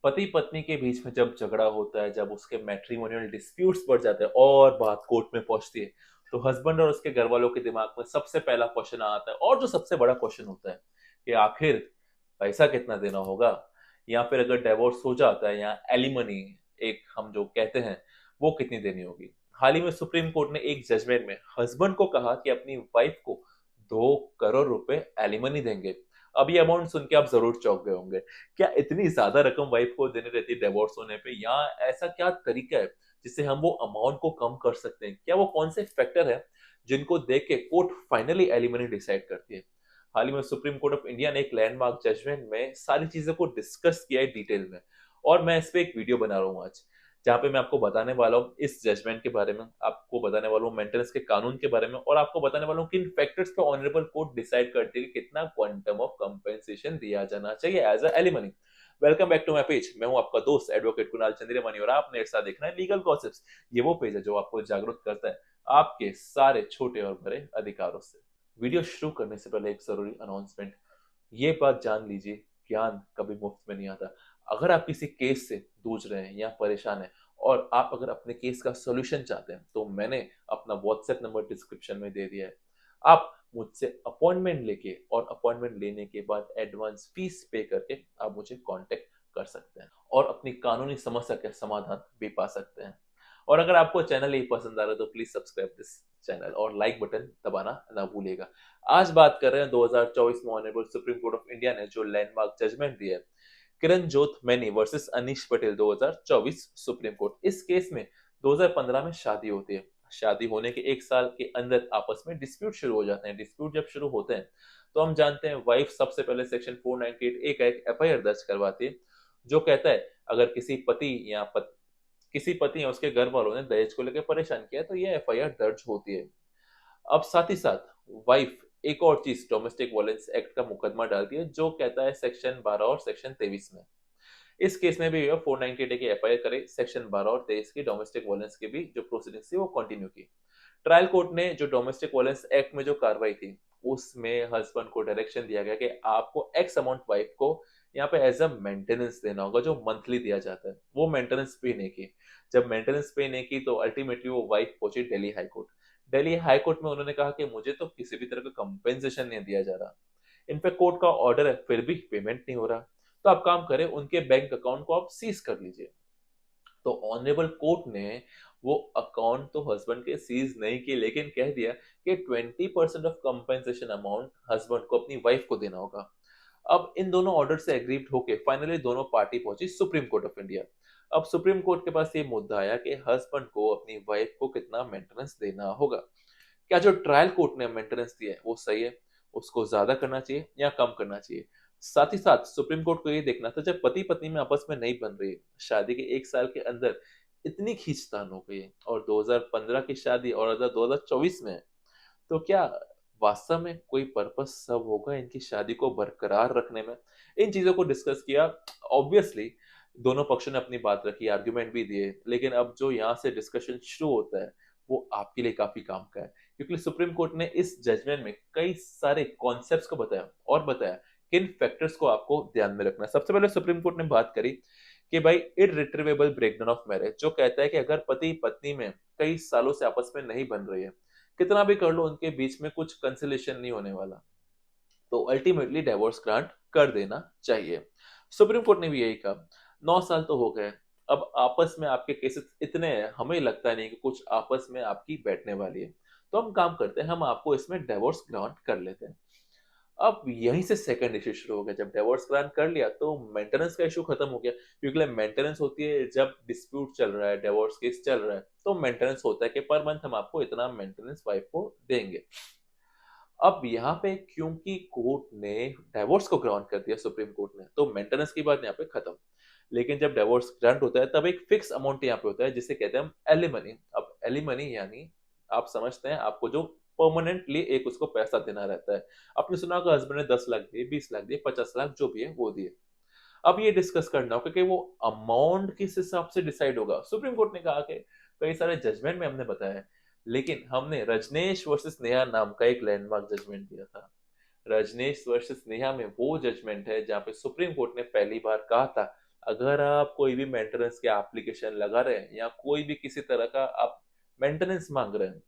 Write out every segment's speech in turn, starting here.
पति पत्नी के बीच में जब झगड़ा होता है, जब उसके मैट्रिमोनियल डिस्प्यूट्स बढ़ जाते हैं और बात कोर्ट में पहुंचती है, तो हस्बैंड और उसके घर वालों के दिमाग में सबसे पहला क्वेश्चन आता है, और जो सबसे बड़ा क्वेश्चन होता है कि आखिर पैसा कितना देना होगा, या फिर अगर डिवोर्स हो जाता है या एलिमनी एक हम जो कहते हैं, वो कितनी देनी होगी। हाल ही में सुप्रीम कोर्ट ने एक जजमेंट में हस्बैंड को कहा कि अपनी वाइफ को 2 करोड़ रुपए एलिमनी देंगे। अब ये अमाउंट सुन के आप जरूर चौंक गए होंगे। क्या इतनी ज्यादा रकम वाइफ को देनी रहती है डिवोर्स होने पे, या ऐसा क्या तरीका है जिससे हम वो अमाउंट को कम कर सकते हैं? क्या वो कौन से फैक्टर है जिनको देख के कोर्ट फाइनली एलिमनी डिसाइड करती है? हाल ही में सुप्रीम कोर्ट ऑफ इंडिया ने एक लैंडमार्क जजमेंट में सारी चीजों को डिस्कस किया है डिटेल में, और मैं इस पे एक वीडियो बना रहा हूँ आज, जहाँ पे मैं आपको बताने वाला हूँ इस जजमेंट के बारे में, आपको बताने वाला हूँ मेंटेनेंस के कानून के बारे में, और आपको बताने वाला हूँ किन फैक्टर्स पे ऑनरेबल कोर्ट डिसाइड करती है कि कितना क्वांटम ऑफ कंपेंसेशन दिया जाना चाहिए as a alimony. Welcome back to my page. मैं हूं आपका दोस्त एडवोकेट कुणाल चंद्रमणि, और आप मेरे साथ देखना है लीगल गॉसिप्स। ये वो पेज है जो आपको जागरूक करता है आपके सारे छोटे और बड़े अधिकारों से। वीडियो शुरू करने से पहले एक जरूरी अनाउंसमेंट। ये बात जान लीजिए, ज्ञान कभी मुफ्त में नहीं आता। अगर आप किसी केस से जूझ रहे हैं या परेशान हैं, और आप अगर अपने केस का सॉल्यूशन चाहते हैं, तो मैंने अपना व्हाट्सएप नंबर डिस्क्रिप्शन में दे दिया है। आप मुझसे अपॉइंटमेंट लेके और अपॉइंटमेंट लेने के बाद एडवांस फीस पे करके आप मुझे कांटेक्ट कर सकते हैं और अपनी कानूनी समस्या का समाधान भी पा सकते हैं। और अगर आपको चैनल ये पसंद आ रहा है तो प्लीज सब्सक्राइब दिस चैनल और लाइक बटन दबाना ना भूलिएगा। आज बात कर रहे हैं 2024 में honourable supreme court of India ने जो लैंडमार्क जजमेंट दिया है, किरण जोत many versus Anish Patel 2024 supreme court. इस केस में 2015 में शादी होती है। शादी होने के 1 साल के अंदर आपस में डिस्प्यूट शुरू हो जाते हैं। डिस्प्यूट जब शुरू होते हैं तो हम जानते हैं वाइफ सबसे पहले सेक्शन 498 ए का एक एफआईआर दर्ज करवाती है, जो कहता है अगर किसी पति या उसके घर वालों ने दहेज को लेकर परेशान किया तो ये एफआईआर दर्ज होती है। अब साथ ही साथ वाइफ एक और चीज डोमेस्टिक वायलेंस एक्ट का मुकदमा डालती है, जो कहता है सेक्शन 12 और सेक्शन 23 में। इस केस में भी 498 की एफआईआर करे, सेक्शन 12 और 23 की डोमेस्टिक वायलेंस की भी जो प्रोसीडिंग्स थी वो कंटिन्यू की। ट्रायल कोर्ट ने जो डोमेस्टिक वायलेंस एक्ट में जो कार्रवाई थी, उसमें हस्बैंड को डायरेक्शन दिया गया कि आपको एक्स अमाउंट वाइफ को यहाँ पे एज अ मेंटेनेंस देना होगा, जो मंथली दिया जाता है। वो मेंटेनेंस पे नहीं की। जब मेंटेनेंस पे नहीं की तो अल्टीमेटली वो वाइफ पहुंची Delhi high court. Delhi high court में उन्होंने कहा कि मुझे तो किसी भी तरह का कंपेंसेशन नहीं दिया जा रहा। इनफैक्ट कोर्ट का ऑर्डर है, फिर भी पेमेंट नहीं हो रहा। तो आप काम करें, उनके बैंक अकाउंट को आप सीज कर लीजिए। तो ऑनरेबल कोर्ट ने वो अकाउंट तो हस्बैंड के सीज नहीं किए, लेकिन कह दिया कि 20% ऑफ कंपेंसेशन अमाउंट हस्बैंड को अपनी वाइफ को देना होगा। अब इन दोनों ऑर्डर से एग्रीड होके फाइनली दोनों पार्टी पहुंची सुप्रीम कोर्ट ऑफ इंडिया। अब सुप्रीम कोर्ट के पास ये मुद्दा आया कि हस्बैंड को अपनी वाइफ को कितना मेंटेनेंस देना होगा। क्या जो ट्रायल कोर्ट ने मेंटेनेंस दिया है वो सही है, उसको ज्यादा करना चाहिए या कम करना चाहिए? साथ ही साथ सुप्रीम कोर्ट को ये देखना था, जब पति पत्नी में आपस में नहीं बन रही है, शादी के 1 साल के अंदर इतनी खींचतान हो गई है, और 2015 की शादी और 2024 में है, तो क्या वास्तव में कोई पर्पस सब होगा इनकी शादी को बरकरार रखने में? इन चीजों को डिस्कस किया। ऑब्वियसली दोनों पक्षों ने अपनी बात रखी, आर्गुमेंट भी दिए, लेकिन अब जो यहाँ से डिस्कशन शुरू होता है वो आपके लिए काफी काम का है, क्योंकि सुप्रीम कोर्ट ने इस जजमेंट में कई सारे कॉन्सेप्ट्स को बताया और बताया किन फैक्टर्स को आपको ध्यान में रखना है। सबसे पहले सुप्रीम कोर्ट ने बात करी कि भाई इररिट्रीवेबल ब्रेकडाउन ऑफ मैरिज, जो कहता है कि अगर पति पत्नी में कई सालों से आपस में नहीं बन रही है, कितना भी कर लो उनके बीच में कुछ कंसिलेशन नहीं होने वाला, तो अल्टीमेटली डिवोर्स ग्रांट कर देना चाहिए। सुप्रीम कोर्ट ने भी यही कहा। 9 साल तो हो गए, अब आपस में आपके केसेस इतने हैं, हमें लगता नहीं कि कुछ आपस में आपकी बैठने वाली है, तो हम काम करते हैं, हम आपको इसमें डिवोर्स ग्रांट कर लेते हैं। अब यहीं से सेकंड इशू शुरू हो गया। जब डिवोर्स ग्रांट कर लिया तो मेंटेनेंस का इशू खत्म हो गया, क्योंकि मेंटेनेंस होती है जब डिस्प्यूट चल रहा है, डिवोर्स केस चल रहा है, तो मेंटेनेंस होता है कि पर मंथ हम आपको इतना मेंटेनेंस वाइफ को देंगे। अब यहाँ पे क्योंकि कोर्ट ने डिवोर्स को ग्रांट कर दिया सुप्रीम कोर्ट ने, तो मेंटेनेंस की बात यहाँ पे खत्म। लेकिन जब डिवोर्स ग्रांट होता है तब एक फिक्स अमाउंट यहाँ पे होता है, जिसे कहते हैं हम एलिमनी। अब एलिमनी यानी आप समझते हैं, आपको जो परमानेंटली एक उसको पैसा देना रहता है। आपने सुना होगा हस्बैंड ने 10 लाख दिए, 20 लाख दिए, 50 लाख जो भी है वो दिए। अब ये डिस्कस करना होगा कि वो अमाउंट किस हिसाब से डिसाइड होगा। सुप्रीम कोर्ट ने कहा कि कई सारे जजमेंट में हमने बताया है, लेकिन हमने रजनेश वर्सेस नेहा नाम का एक लैंडमार्क जजमेंट दिया था। रजनेश वर्सेस नेहा में वो जजमेंट है जहां पे सुप्रीम कोर्ट ने पहली बार कहा था अगर आप कोई भी मेंटेनेंस के एप्लीकेशन लगा रहे हैं या कोई भी किसी तरह का आप मेंटेनेंस मांग रहे हैं,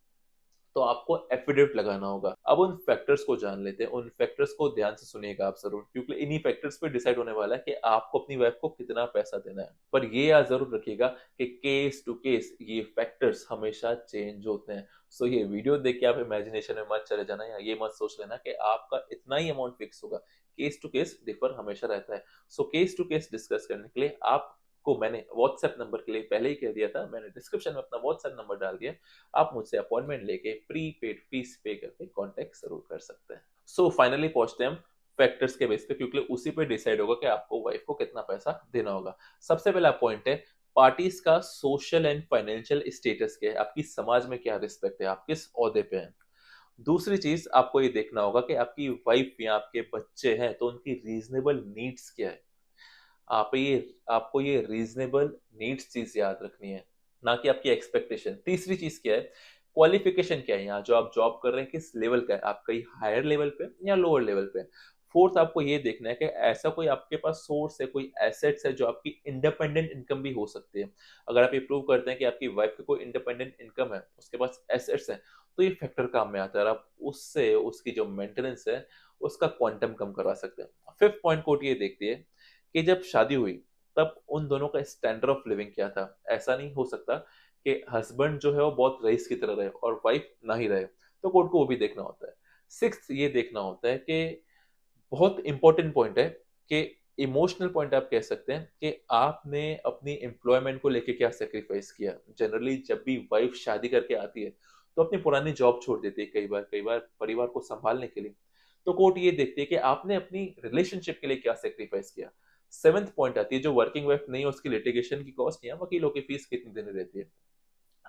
तो आपको एफिडेविट लगाना होगा। अब उन फैक्टर्स को जान लेते हैं, उन फैक्टर्स को ध्यान से सुनिएगा आप जरूर, क्योंकि इन्हीं फैक्टर्स पे डिसाइड होने वाला है कि आपको अपनी वाइफ को कितना पैसा देना है। पर ये याद जरूर रखिएगा कि केस टू केस ये फैक्टर्स हमेशा चेंज होते हैं। सो ये वीडियो देख के आप इमेजिनेशन में मत चले जाना, या ये मत सोच लेना कि आपका इतना ही अमाउंट फिक्स होगा। केस टू केस डिफर हमेशा रहता है। So case to case discuss करने के लिए आप को मैंने व्हाट्सएप नंबर के लिए पहले ही कह दिया था, मैंने डिस्क्रिप्शन में अपना व्हाट्सएप नंबर डाल दिया। आप मुझसे अपॉइंटमेंट लेके प्रीपेड फीस पे करके कांटेक्ट जरूर कर सकते हैं। सो फाइनली पहुंचते हैं हम फैक्टर्स के बेस पे, क्योंकि उसी पे डिसाइड होगा कि आपको वाइफ को कितना पैसा देना होगा। सबसे पहला पॉइंट है पार्टीज का सोशल एंड फाइनेंशियल स्टेटस क्या है, आपकी समाज में क्या रिस्पेक्ट है, आप किस ओहदे पे हैं। दूसरी चीज आपको ये देखना होगा कि आपकी वाइफ या आपके बच्चे हैं तो उनकी रीजनेबल नीड्स क्या है। आप ये आपको ये रीजनेबल नीड्स चीज याद रखनी है, ना कि आपकी एक्सपेक्टेशन। तीसरी चीज क्या है, क्वालिफिकेशन क्या है, यहाँ जो आप जॉब कर रहे हैं किस लेवल का है, आप कहीं हायर लेवल पे या लोअर लेवल पे। फोर्थ आपको ये देखना है कि ऐसा कोई आपके पास सोर्स है, कोई एसेट्स है जो आपकी इंडिपेंडेंट इनकम भी हो सकती है। अगर आप ये प्रूव करते हैं कि आपकी वाइफ की कोई इंडिपेंडेंट इनकम है, उसके पास एसेट्स है, तो ये फैक्टर काम में आता है और आप उससे उसकी जो मेंटेनेंस है उसका क्वांटम कम करवा सकते हैं। फिफ्थ पॉइंट कोट ये देखती है कि जब शादी हुई तब उन दोनों का स्टैंडर्ड ऑफ लिविंग क्या था। ऐसा नहीं हो सकता कि हस्बैंड जो है वो बहुत रईस की तरह रहे और वाइफ ना ही रहे, तो कोर्ट को वो भी देखना होता है। सिक्स ये देखना होता है कि बहुत इंपॉर्टेंट पॉइंट है कि इमोशनल पॉइंट आप कह सकते हैं कि आपने अपनी एम्प्लॉयमेंट को लेके क्या सेक्रीफाइस किया। जनरली जब भी वाइफ शादी करके आती है तो अपनी पुरानी जॉब छोड़ देती है, कई बार परिवार को संभालने के लिए। तो कोर्ट ये देखती है कि आपने अपनी रिलेशनशिप के लिए क्या सेक्रीफाइस किया। सेवेंथ पॉइंट आती है जो वर्किंग वाइफ नहीं है उसकी लिटिगेशन की कॉस्ट या वकीलों की फीस कितनी देनी रहती है।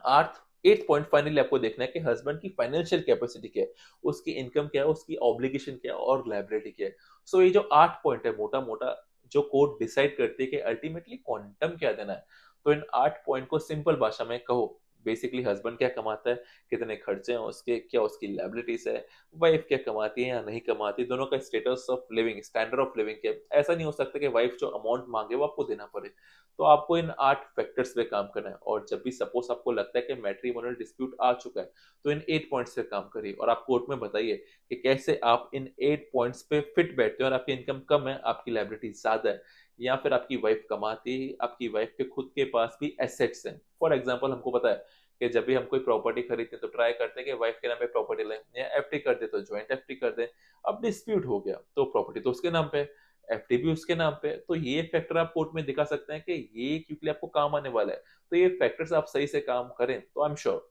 आठ एट पॉइंट फाइनली आपको देखना है कि हस्बैंड की फाइनेंशियल कैपेसिटी क्या है, उसकी इनकम क्या है, उसकी ऑब्लिगेशन क्या है और लायबिलिटी क्या है। सो ये जो 8 पॉइंट है मोटा मोटा जो कोर्ट डिसाइड करती है कि अल्टीमेटली क्वांटम क्या देना है। तो इन 8 पॉइंट को सिंपल भाषा में कहो, बेसिकली हस्बैंड क्या कमाता है, कितने खर्चे हैं उसके, क्या उसकी लायबिलिटीज है, वाइफ क्या कमाती है या नहीं कमाती, दोनों का status of living, standard of living क्या है। ऐसा नहीं हो सकता कि वाइफ जो अमाउंट मांगे वो आपको देना पड़े। तो आपको इन 8 फैक्टर्स पे काम करना है, और जब भी सपोज आपको लगता है कि मैट्रिमोनियल डिस्प्यूट आ चुका है तो इन 8 पॉइंट्स पे काम करिए और आप कोर्ट में बताइए कि कैसे आप इन 8 पॉइंट्स पे फिट बैठते हैं और आपकी इनकम कम है, आपकी लायबिलिटी ज्यादा है, या फिर आपकी वाइफ कमाती है, आपकी वाइफ के खुद के पास भी एसेट्स हैं। फॉर एग्जाम्पल हमको पता है कि जब भी हम कोई प्रॉपर्टी खरीदते हैं तो ट्राई करते हैं कि वाइफ के नाम पे प्रॉपर्टी लें, या एफडी कर दे तो ज्वाइंट एफडी कर दें। अब डिस्प्यूट हो गया तो प्रॉपर्टी तो उसके नाम पे, एफडी भी उसके नाम पे, तो ये फैक्टर आप कोर्ट में दिखा सकते हैं कि ये क्योंकि आपको काम आने वाला है। तो ये फैक्टर्स आप सही से काम करें तो आई एम श्योर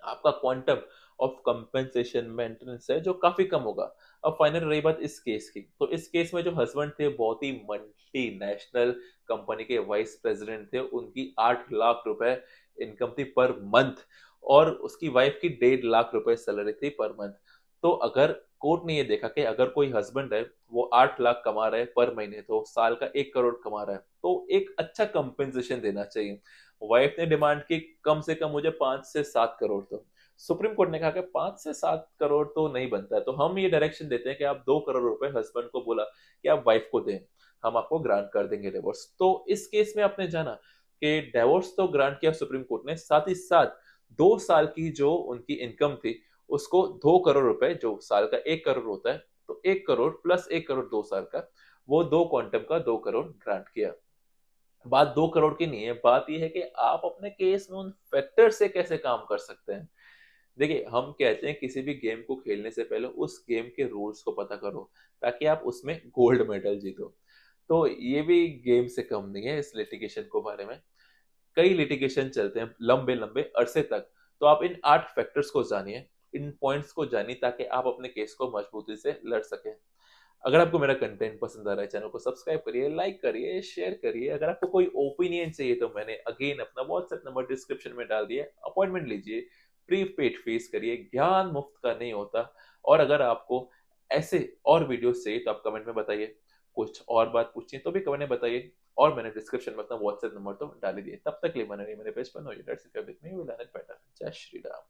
आपका क्वांटम ऑफ कंपेंसेशन मेंटेनेंस है जो काफी कम होगा। अब फाइनल रही बात इस केस की, तो इस केस में जो हस्बैंड थे बहुत ही मल्टीनेशनल कंपनी के वाइस प्रेसिडेंट थे, उनकी 8 लाख रुपए इनकम थी पर मंथ, और उसकी वाइफ की 1.5 लाख रुपए सैलरी थी पर मंथ। तो अगर कोर्ट ने ये देखा कि अगर कोई हस्बैंड है वो 8 लाख कमा रहा है पर महीने, तो साल का 1 करोड़ कमा रहा है, तो एक अच्छा कंपेंसेशन देना चाहिए। वाइफ ने डिमांड की कम से कम मुझे 5 से 7 करोड़, तो सुप्रीम कोर्ट ने कहा कि 5 से 7 करोड़ तो नहीं बनता है, तो हम ये डायरेक्शन देते हैं कि आप 2 करोड़ रुपए हस्बैंड को बोला कि आप वाइफ को दें, हम आपको ग्रांट कर देंगे डिवोर्स। तो इस केस में आपने जाना कि डिवोर्स तो ग्रांट किया सुप्रीम कोर्ट ने, साथ ही साथ 2 साल की जो उनकी इनकम थी उसको 2 करोड़ रुपए, जो साल का 1 करोड़ होता है, तो 1 करोड़ प्लस 1 करोड़ 2 साल का, वो दो क्वांटम का 2 करोड़ ग्रांट किया। बात 2 करोड़ की नहीं है, बात यह है कि आप अपने केस में उन फैक्टर से कैसे काम कर सकते हैं। देखिए हम कहते हैं किसी भी गेम को खेलने से पहले उस गेम के रूल्स को पता करो ताकि आप उसमें गोल्ड मेडल जीतो। तो ये भी गेम से कम नहीं है इस लिटिगेशन को बारे में। कई लिटिगेशन चलते हैं लंबे लंबे अरसे तक। तो आप इन 8 फैक्टर्स को जानिए, इन पॉइंट्स को जानिए ताकि आप अपने केस को मजबूती से लड़ सकें। अगर आपको मेरा कंटेंट पसंद आ रहा है, चैनल को सब्सक्राइब करिए, लाइक करिए, शेयर करिए। अगर आपको कोई ओपिनियन चाहिए तो मैंने अगेन अपना व्हाट्सएप नंबर डिस्क्रिप्शन में डाल दिया, अपॉइंटमेंट लीजिए, प्री पेड फीस करिए, ज्ञान मुफ्त का नहीं होता। और अगर आपको ऐसे और वीडियोस चाहिए तो आप कमेंट में बताइए, कुछ और बात पूछिए तो भी कमेंट में बताइए, और मैंने डिस्क्रिप्शन में अपना व्हाट्सएप नंबर तो डाल ही दिया। तब तक के लिए मैंने मेरे पेज पर no that's it, with me will better. जय श्री राम।